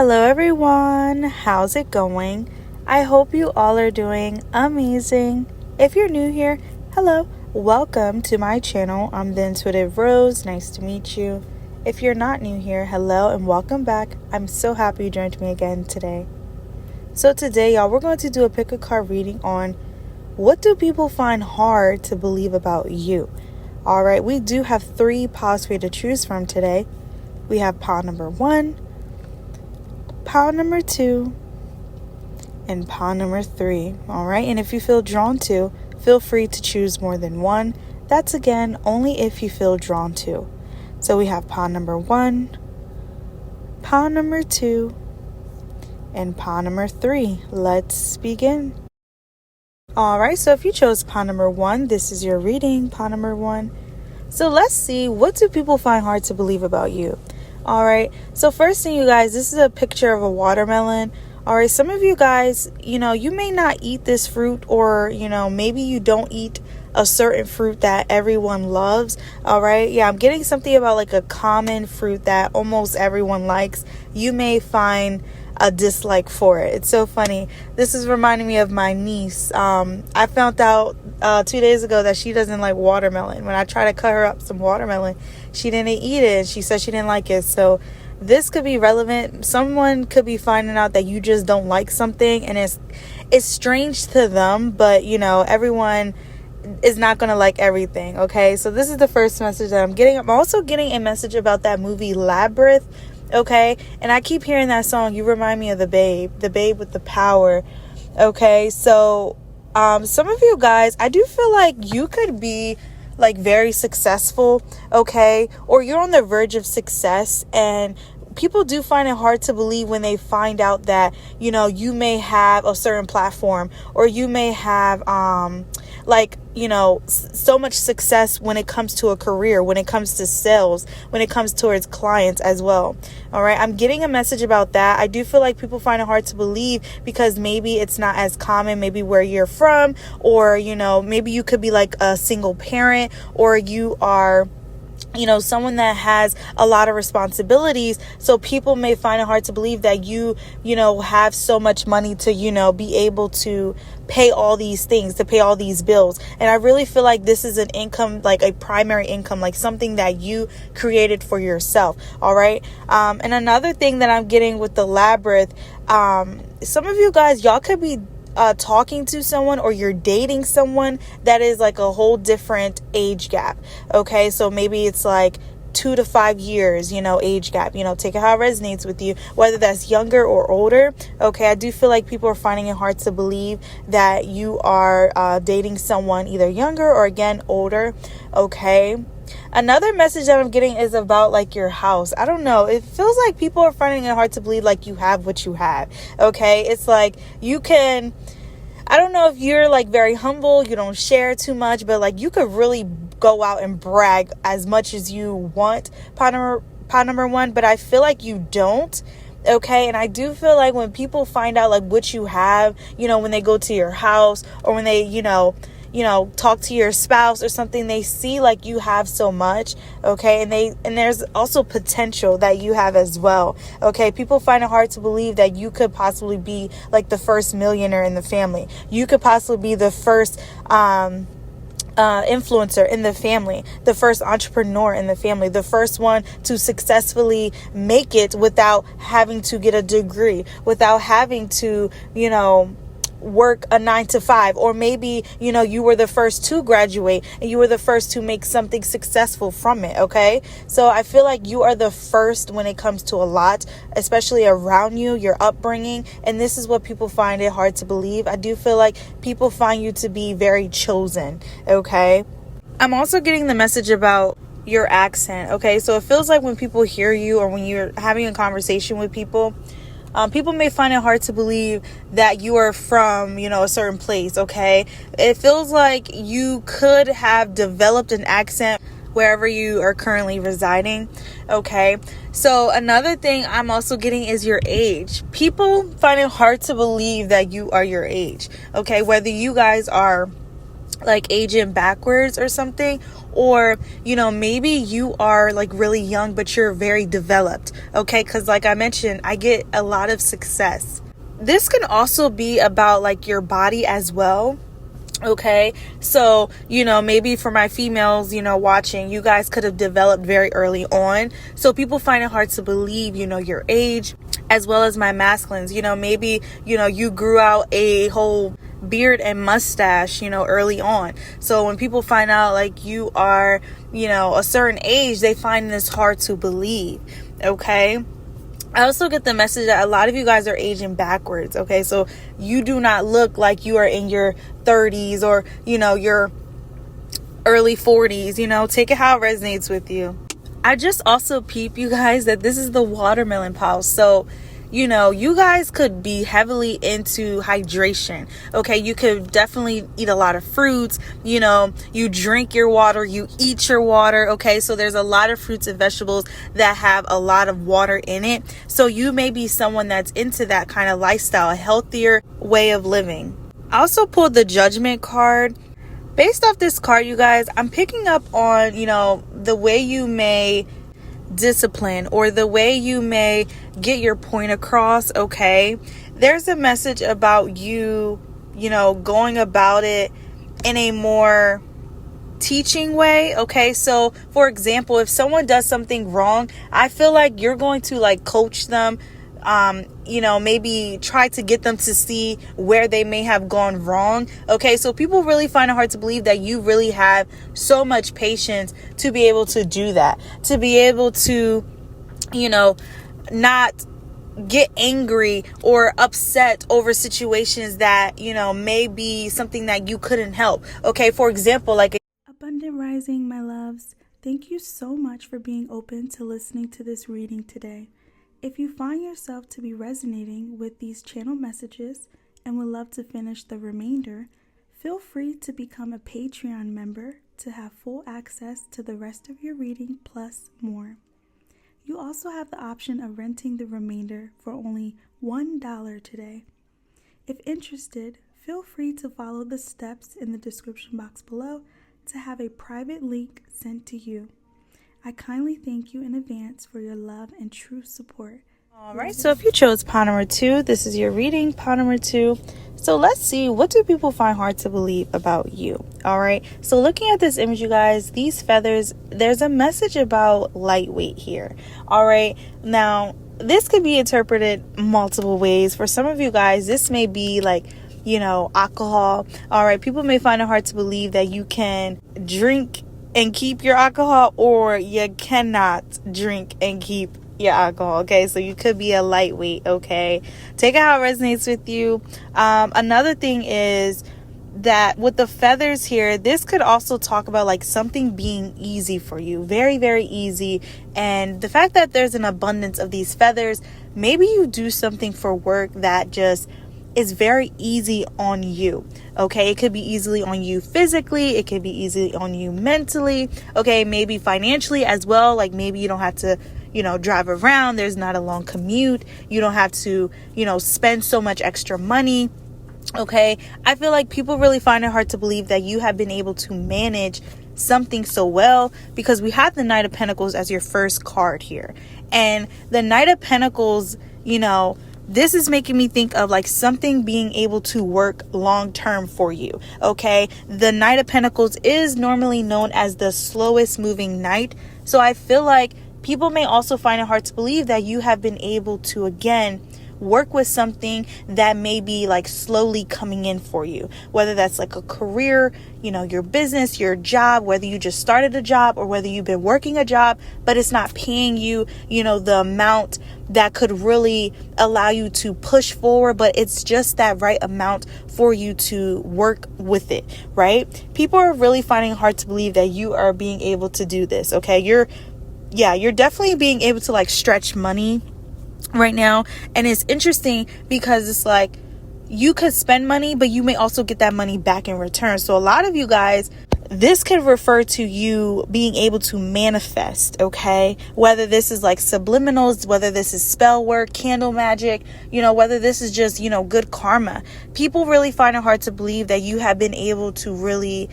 Hello everyone, how's it going? I hope you all are doing amazing. If you're new here, hello, welcome to my channel. I'm the Intuitive Rose, nice to meet you. If you're not new here, hello and welcome back. I'm so happy you joined me again today. So today, y'all, we're going to do a pick a card reading on what do people find hard to believe about you? All right, we do have 3 piles for you to choose from today. We have pile number 1, pile number 2, and pile number 3. All right, and if you feel drawn to, feel free to choose more than one. That's again only if you feel drawn to. So we have pile number 1, pile number 2, and pile number 3. Let's begin. All right, so if you chose pile number 1, this is your reading, pile number 1. So let's see, what do people find hard to believe about you? All right, so first thing, you guys, this is a picture of a watermelon. All right, some of you guys, you may not eat this fruit, or, maybe you don't eat a certain fruit that everyone loves. All right, yeah, I'm getting something about like a common fruit that almost everyone likes. You may find a dislike for it. It's so funny. This is reminding me of my niece. I found out 2 days ago that she doesn't like watermelon. When I tried to cut her up some watermelon, she didn't eat it. She said she didn't like it. So this could be relevant. Someone could be finding out that you just don't like something, and it's strange to them, but everyone is not going to like everything. Okay, so this is the first message that I'm getting. I'm also getting a message about that movie Labyrinth. Okay, and I keep hearing that song. You remind me of the babe with the power. Okay, so some of you guys, I do feel like you could be like very successful, okay, or you're on the verge of success, and people do find it hard to believe when they find out that you may have a certain platform, or you may have so much success when it comes to a career, when it comes to sales, when it comes towards clients as well. All right, I'm getting a message about that. I do feel like people find it hard to believe because maybe it's not as common, maybe where you're from, or maybe you could be like a single parent, or you are someone that has a lot of responsibilities. So people may find it hard to believe that you have so much money to, be able to pay all these things, to pay all these bills. And I really feel like this is an income, like a primary income, like something that you created for yourself. All right. And another thing that I'm getting with the Labyrinth, some of you guys, y'all could be talking to someone, or you're dating someone that is like a whole different age gap. Okay, so maybe it's like 2 to 5 years, age gap. Take it how it resonates with you, whether that's younger or older. Okay, I do feel like people are finding it hard to believe that you are dating someone either younger or again older. Okay. Another message that I'm getting is about like your house. I don't know. It feels like people are finding it hard to believe like you have what you have. Okay. It's like I don't know if you're like very humble, you don't share too much, but like you could really go out and brag as much as you want. Pile number 1, but I feel like you don't. Okay, and I do feel like when people find out like what you have, when they go to your house, or when they, talk to your spouse or something, they see like you have so much. Okay, and there's also potential that you have as well. Okay, people find it hard to believe that you could possibly be like the first millionaire in the family. You could possibly be the first influencer in the family, the first entrepreneur in the family, the first one to successfully make it without having to get a degree, without having to, work a 9 to 5, or maybe you were the first to graduate and you were the first to make something successful from it. Okay, so I feel like you are the first when it comes to a lot, especially around you, your upbringing, and this is what people find it hard to believe. I do feel like people find you to be very chosen. Okay, I'm also getting the message about your accent. Okay, so it feels like when people hear you, or when you're having a conversation with people, people may find it hard to believe that you are from, a certain place. Okay, it feels like you could have developed an accent wherever you are currently residing. Okay, so another thing I'm also getting is your age. People find it hard to believe that you are your age. Okay, whether you guys are like aging backwards or something, or maybe you are like really young but you're very developed, okay? Because like I mentioned, I get a lot of success. This can also be about like your body as well. Okay, so maybe for my females watching, you guys could have developed very early on, so people find it hard to believe your age, as well as my masculines. Maybe you grew out a whole beard and mustache early on, so when people find out like you are a certain age, they find this hard to believe. Okay, I also get the message that a lot of you guys are aging backwards. Okay, so you do not look like you are in your 30s or your early 40s. Take it how it resonates with you. I just also peep, you guys, that this is the watermelon pause. So you guys could be heavily into hydration. Okay, you could definitely eat a lot of fruits. You drink your water, you eat your water. Okay, so there's a lot of fruits and vegetables that have a lot of water in it. So you may be someone that's into that kind of lifestyle, a healthier way of living. I also pulled the Judgment card. Based off this card, you guys, I'm picking up on, the way you may discipline or the way you may get your point across. Okay, there's a message about you going about it in a more teaching way. Okay, so for example, if someone does something wrong, I feel like you're going to like coach them, maybe try to get them to see where they may have gone wrong. Okay, so people really find it hard to believe that you really have so much patience to be able to do that, to be able to not get angry or upset over situations that may be something that you couldn't help. Okay, for example, like Abundant Rising, my loves, thank you so much for being open to listening to this reading today. If you find yourself to be resonating with these channel messages and would love to finish the remainder, feel free to become a Patreon member to have full access to the rest of your reading plus more. You also have the option of renting the remainder for only $1 today. If interested, feel free to follow the steps in the description box below to have a private link sent to you. I kindly thank you in advance for your love and true support. All right, so if you chose pile number 2, this is your reading, pile number 2. So let's see, what do people find hard to believe about you? All right, so looking at this image, you guys, these feathers, there's a message about lightweight here. All right, now this could be interpreted multiple ways. For some of you guys, this may be like, alcohol. All right, people may find it hard to believe that you can drink and keep your alcohol, or you cannot drink and keep your alcohol. Okay, so you could be a lightweight. Okay, take it how it resonates with you. Another thing is that with the feathers here, this could also talk about like something being easy for you, very, very easy. And the fact that there's an abundance of these feathers, maybe you do something for work that just is very easy on you. Okay, it could be easily on you physically, it could be easily on you mentally. Okay, maybe financially as well. Like maybe you don't have to drive around, there's not a long commute, you don't have to spend so much extra money. Okay, I feel like people really find it hard to believe that you have been able to manage something so well, because we have the Knight of Pentacles as your first card here, and the Knight of Pentacles, this is making me think of like something being able to work long term for you. Okay, the Knight of Pentacles is normally known as the slowest moving knight, so I feel like people may also find it hard to believe that you have been able to again work with something that may be like slowly coming in for you, whether that's like a career, your business, your job, whether you just started a job or whether you've been working a job, but it's not paying you, the amount that could really allow you to push forward, but it's just that right amount for you to work with it, right? People are really finding it hard to believe that you are being able to do this. Okay, you're definitely being able to like stretch money right now. And it's interesting because it's like you could spend money, but you may also get that money back in return. So a lot of you guys, this could refer to you being able to manifest, okay? Whether this is like subliminals, whether this is spell work, candle magic, whether this is just, good karma. People really find it hard to believe that you have been able to really,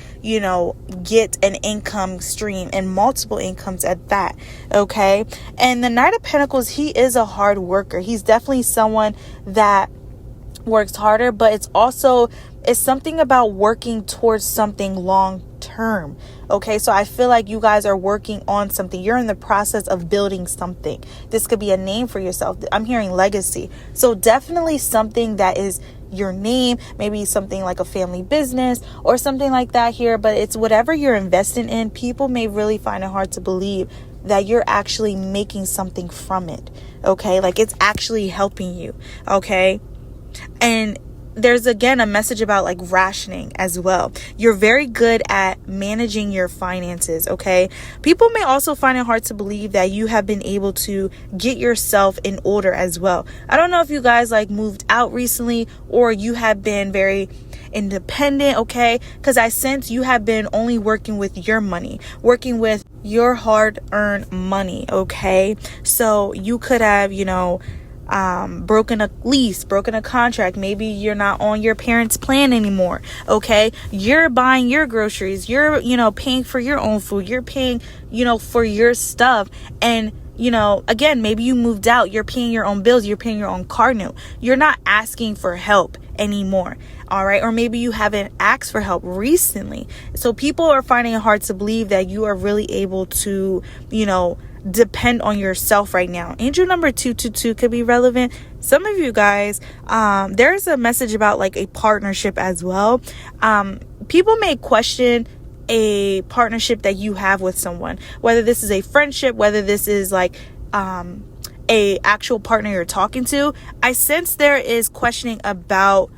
get an income stream and multiple incomes at that, okay? And the Knight of Pentacles, he is a hard worker. He's definitely someone that works harder, but it's something about working towards something long term. Okay, so I feel like you guys are working on something. You're in the process of building something. This could be a name for yourself. I'm hearing legacy. So definitely something that is your name, maybe something like a family business or something like that here, but it's whatever you're investing in. People may really find it hard to believe that you're actually making something from it. Okay, like it's actually helping you. Okay. And there's again a message about like rationing as well. You're very good at managing your finances, okay? People may also find it hard to believe that you have been able to get yourself in order as well. I don't know if you guys like moved out recently or you have been very independent, okay? Because I sense you have been only working with your money, working with your hard-earned money, okay? So you could have, broken a lease, broken a contract. Maybe you're not on your parents' plan anymore. Okay. You're buying your groceries. You're, paying for your own food. You're paying, for your stuff. And, again, maybe you moved out. You're paying your own bills. You're paying your own car note. You're not asking for help anymore. All right. Or maybe you haven't asked for help recently. So people are finding it hard to believe that you are really able to, depend on yourself right now. Angel number 222 could be relevant. Some of you guys, there's a message about like a partnership as well. People may question a partnership that you have with someone, whether this is a friendship, whether this is like a actual partner you're talking to. I sense there is questioning about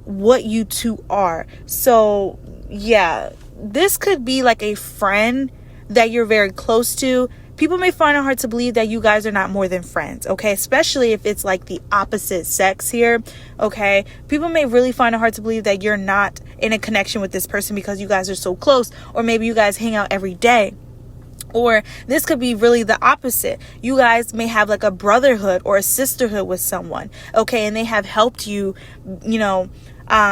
what you two are. So yeah, this could be like a friend that you're very close to. People may find it hard to believe that you guys are not more than friends, okay? Especially if it's like the opposite sex here, okay? People may really find it hard to believe that you're not in a connection with this person because you guys are so close, or maybe you guys hang out every day. Or this could be really the opposite. You guys may have like a brotherhood or a sisterhood with someone, okay? And they have helped you,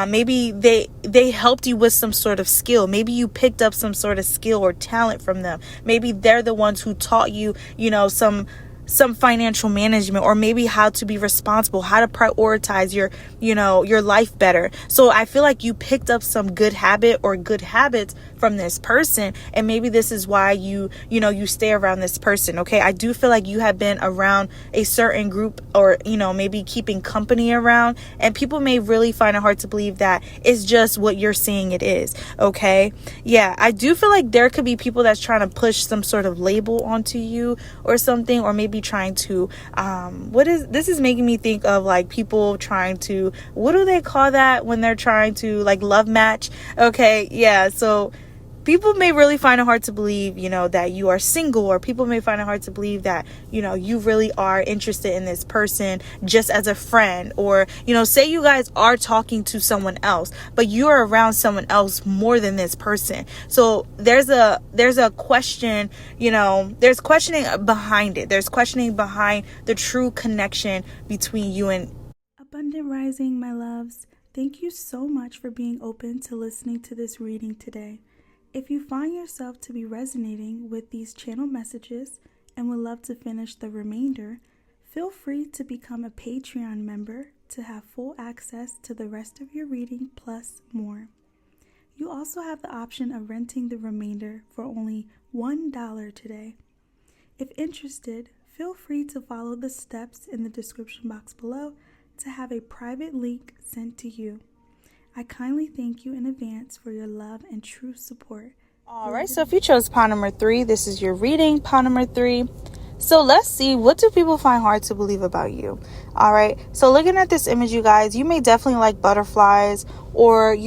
maybe they helped you with some sort of skill. Maybe you picked up some sort of skill or talent from them. Maybe they're the ones who taught you, some financial management, or maybe how to be responsible, how to prioritize your life better. So I feel like you picked up some good habit or good habits from this person, and maybe this is why you stay around this person. Okay, I do feel like you have been around a certain group, or maybe keeping company around, and people may really find it hard to believe that it's just what you're saying it is. Okay, yeah, I do feel like there could be people that's trying to push some sort of label onto you or something, or maybe trying to this is making me think of like people trying to, what do they call that when they're trying to like love match? Okay, yeah, so people may really find it hard to believe, that you are single, or people may find it hard to believe that, you really are interested in this person just as a friend, or, say you guys are talking to someone else, but you're around someone else more than this person. So there's a question, there's questioning behind it. There's questioning behind the true connection between you and Abundant Rising, my loves. Thank you so much for being open to listening to this reading today. If you find yourself to be resonating with these channel messages and would love to finish the remainder, feel free to become a Patreon member to have full access to the rest of your reading plus more. You also have the option of renting the remainder for only $1 today. If interested, feel free to follow the steps in the description box below to have a private link sent to you. I kindly thank you in advance for your love and true support. All right, so if you chose pile number 3, this is your reading, pile number 3. So let's see, what do people find hard to believe about you? All right, so looking at this image, you guys, you may definitely like butterflies, or,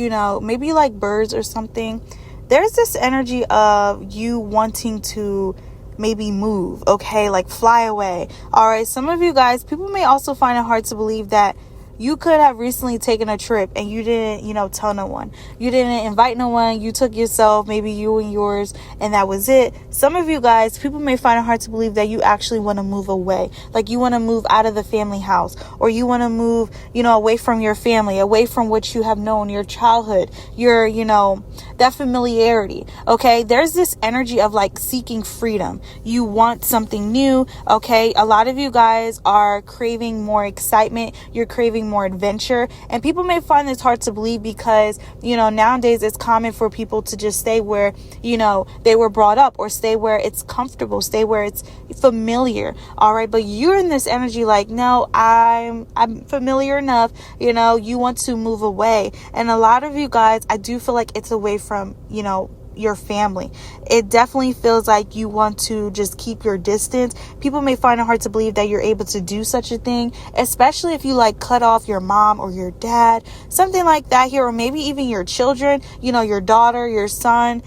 maybe you like birds or something. There's this energy of you wanting to maybe move, okay, like fly away. All right, some of you guys, people may also find it hard to believe that you could have recently taken a trip and you didn't, tell no one. You didn't invite no one. You took yourself, maybe you and yours, and that was it. Some of you guys, people may find it hard to believe that you actually want to move away. Like you want to move out of the family house, or you want to move, away from your family, away from what you have known, your childhood, your, that familiarity. Okay. There's this energy of like seeking freedom. You want something new. Okay. A lot of you guys are craving more excitement. You're craving more adventure, and people may find this hard to believe because, nowadays it's common for people to just stay where, they were brought up, or stay where it's comfortable, stay where it's familiar. All right. But you're in this energy like, no, I'm familiar enough. You want to move away. And a lot of you guys, I do feel like it's away from, your family. It definitely feels like you want to just keep your distance. People may find it hard to believe that you're able to do such a thing, especially if you like cut off your mom or your dad, something like that here, or maybe even your children, your daughter, your son.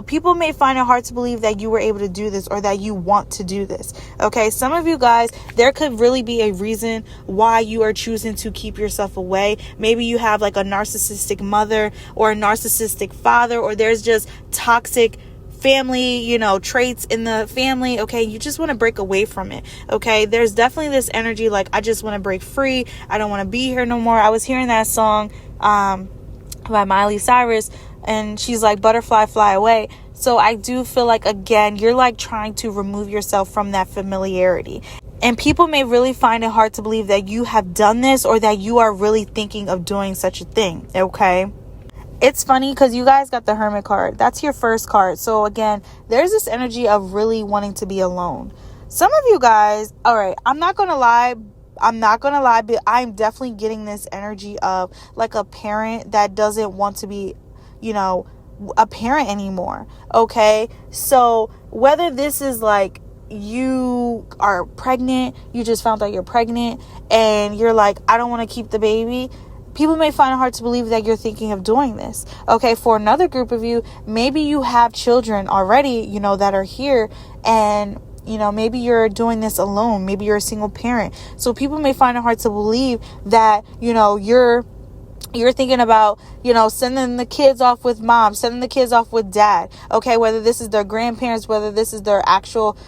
People may find it hard to believe that you were able to do this, or that you want to do this. Okay. Some of you guys, there could really be a reason why you are choosing to keep yourself away. Maybe you have like a narcissistic mother or a narcissistic father, or there's just toxic family, traits in the family. Okay. You just want to break away from it. Okay. There's definitely this energy like, I just want to break free. I don't want to be here no more. I was hearing that song by Miley Cyrus, and she's like, butterfly fly away. So I do feel like, again, you're like trying to remove yourself from that familiarity. And people may really find it hard to believe that you have done this, or that you are really thinking of doing such a thing. Okay. It's funny because you guys got the Hermit card. That's your first card. So again, there's this energy of really wanting to be alone. Some of you guys, all right, I'm not going to lie, but I'm definitely getting this energy of like a parent that doesn't want to be, a parent anymore. Okay. So whether this is like, you are pregnant, you just found out you're pregnant, and you're like, I don't want to keep the baby. People may find it hard to believe that you're thinking of doing this. Okay. For another group of you, maybe you have children already, that are here, and maybe you're doing this alone. Maybe you're a single parent. So people may find it hard to believe that, you're thinking about, sending the kids off with mom, sending the kids off with dad. Okay. Whether this is their grandparents, whether this is their actual,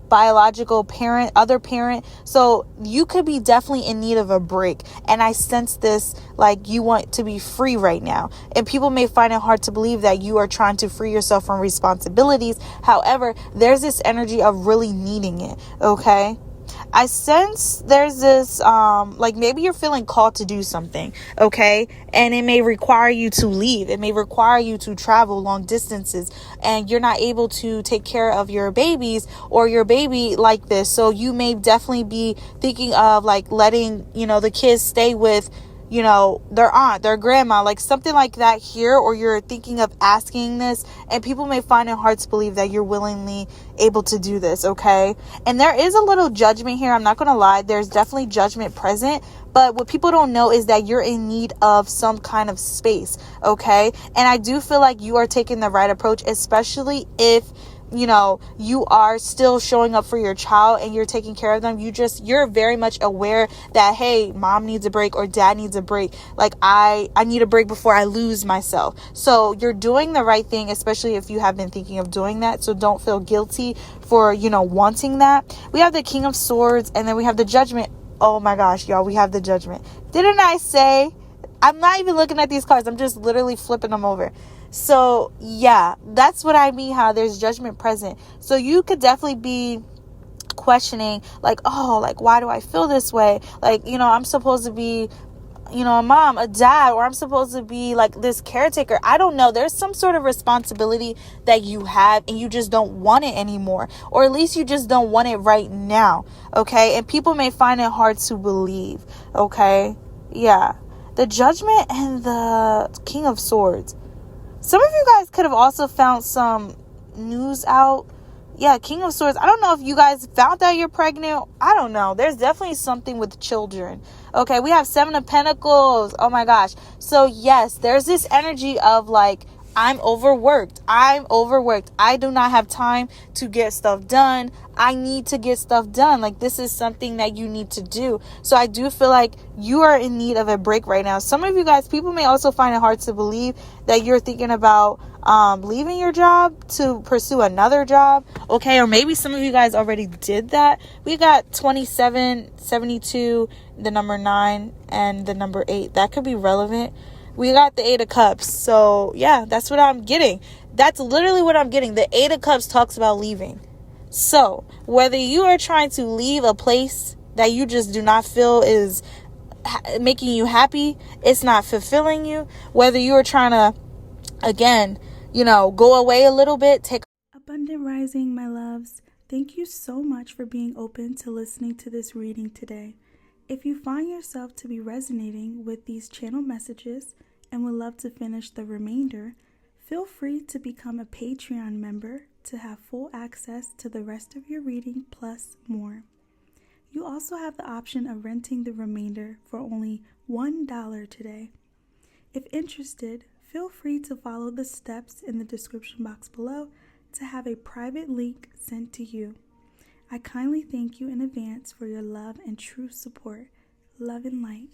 biological parent, other parent. So you could be definitely in need of a break. And I sense this, like you want to be free right now. And people may find it hard to believe that you are trying to free yourself from responsibilities. However, there's this energy of really needing it. Okay. I sense there's this, like maybe you're feeling called to do something, okay? And it may require you to leave. It may require you to travel long distances, and you're not able to take care of your babies or your baby like this. So you may definitely be thinking of like letting, the kids stay with, their aunt, their grandma, like something like that here, or you're thinking of asking this, and people may find it hard to believe that you're willingly able to do this. Okay. And there is a little judgment here. I'm not going to lie. There's definitely judgment present, but what people don't know is that you're in need of some kind of space. Okay. And I do feel like you are taking the right approach, especially if you are still showing up for your child and you're taking care of them. You're very much aware that, hey, mom needs a break or dad needs a break. Like I need a break before I lose myself. So you're doing the right thing, especially if you have been thinking of doing that. So don't feel guilty for, wanting that. We have the King of Swords, and then we have the Judgment. Oh my gosh, y'all, we have the Judgment. Didn't I say? I'm not even looking at these cards. I'm just literally flipping them over. So yeah, that's what I mean, how there's judgment present. So you could definitely be questioning like, oh, like, why do I feel this way? Like, I'm supposed to be, a mom, a dad, or I'm supposed to be like this caretaker. I don't know. There's some sort of responsibility that you have and you just don't want it anymore, or at least you just don't want it right now. Okay. And people may find it hard to believe. Okay. Yeah. The Judgment and the King of Swords. Some of you guys could have also found some news out. Yeah, King of Swords. I don't know if you guys found out you're pregnant. I don't know. There's definitely something with children. Okay, we have Seven of Pentacles. Oh my gosh. So yes, there's this energy of like, I'm overworked. I do not have time to get stuff done. I need to get stuff done. Like, this is something that you need to do. So I do feel like you are in need of a break right now. Some of you guys, people may also find it hard to believe that you're thinking about leaving your job to pursue another job. Okay, or maybe some of you guys already did that. We got 27, 72, the number 9, and the number 8. That could be relevant. We got the 8 of Cups. So, yeah, that's what I'm getting. That's literally what I'm getting. The 8 of Cups talks about leaving. So, whether you are trying to leave a place that you just do not feel is making you happy, it's not fulfilling you, whether you are trying to, again, go away a little bit, take. Abundant Rising, my loves. Thank you so much for being open to listening to this reading today. If you find yourself to be resonating with these channel messages and would love to finish the remainder, feel free to become a Patreon member to have full access to the rest of your reading plus more. You also have the option of renting the remainder for only $1 today. If interested, feel free to follow the steps in the description box below to have a private link sent to you. I kindly thank you in advance for your love and true support. Love and light.